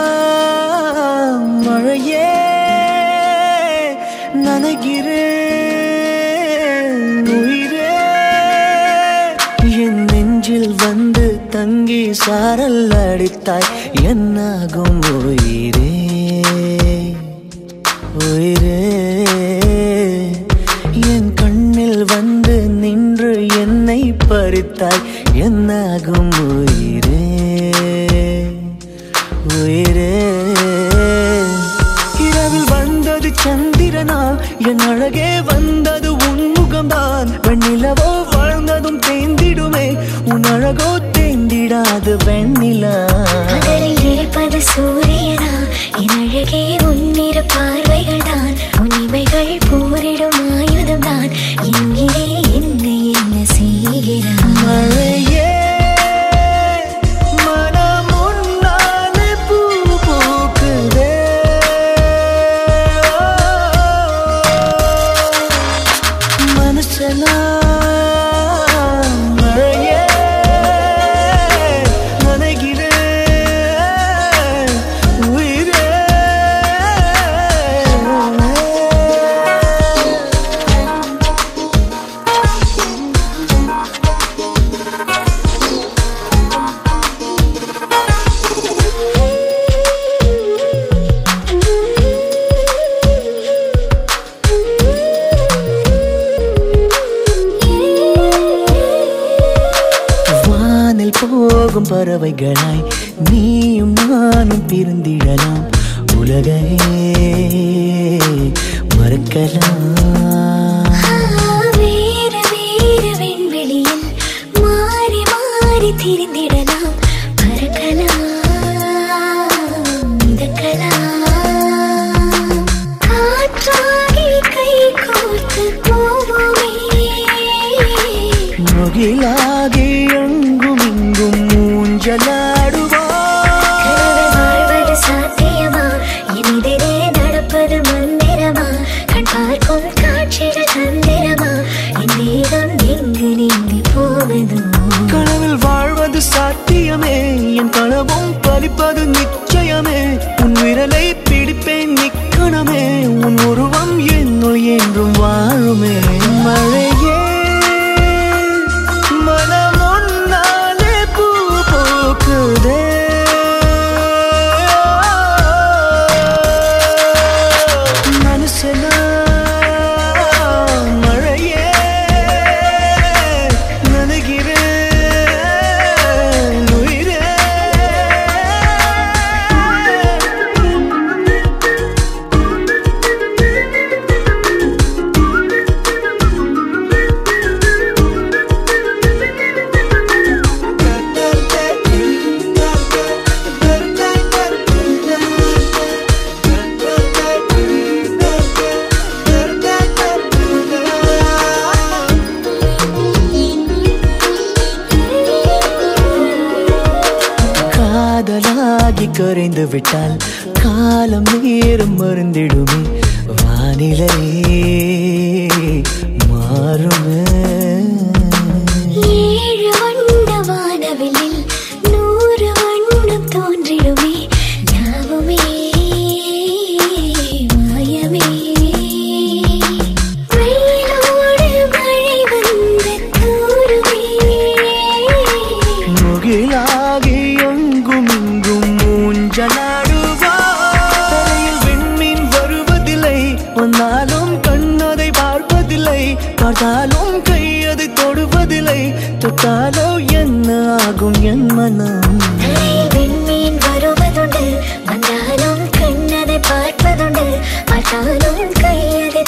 மனசெல்லாம் மழையே நனைகிறேன் உயிரே என் நெஞ்சில் வந்து தங்கி சாரல் அடித்தாய் என்னாகும் உயிரே உயிரே என் கண்ணில் வந்து நின்று என்னை பறித்தாய் என்னாகும் உயிரே உயிரே இரவில் வந்தது சந்திரனா என் அழகே வந்தது உன் முகம்தான் வெண்ணிலவோ வாழ்ந்ததும் தேந்திடுமே உன் அழகோ தேந்திடாது வெண்ணிலா இருப்பது சூரியனா என் அழகே உன்னிரு பார்வைகள் தான் உன்னிமைகள் போரிடும் ஆயுதம் தான் எங்கே என்னை என்ன செய்கிறான் மழையே மனம் உன்னாலே பூ பூக்குதே மனசெல்லாம் மழையே நனைகிறேன் உயிரே வானில் போகும் பறவைகளாய் நீயும் நானும் பிரிந்திடலாம் உலகையே மறக்கலாம் வேறு வேறு விண்வெளியில் மாறி மாறி திரிந்திடலாம் பறக்கலாம் மிதக்கலாம் காற்றாகி கை கோர்த்து போவோமே முகிலாகி எங்கும் இங்கும் ஊஞ்சலாடுவார் வாழ்வது சாத்தியமா எதிரே நடப்பது மந்திரமா கண் பார்க்கும் காட்சிகள் தந்திரமா என் தேகம் எங்கு நீங்கி போவதோ கனவில் வாழ்வது சாத்தியமே என் கனவும் பலிப்பது நிச்சயமே உன் விரலை பிடிப்பேன் நிக்கணமே உன் உருவம் என்னுள் என்றும் வாழுமே மழையே மனம் உன்னாலே பூ பூக்குதே மனசெல்லாம் மழையே நனைகிறேன் உயிரே காதலாகி கரைந்து விட்டால் காலம் நேரம் மறந்திடுமே வானிலை மாறுமே ஏழு வண்ண வானவில்லில் 100 வண்ணம் தோன்றிடுமே யாவுமே மாயமே வெயிலோடு மழை வந்து தூருமே முகிலாகி எங்கும் இங்கும் ஊஞ்சலாடுவார் தலையில் விண்மீன் வருவதில்லை வந்தாலும் கண்ணதை பார்ப்பதில்லை பார்த்தாலும் கையதை தொடுவதில்லை தொட்டாலோ என்ன ஆகும் என் மனம் விண்மீன் வருவதுண்டு வந்தாலும் கண்ணதை பார்ப்பதுண்டு பார்த்தாலும் கையதை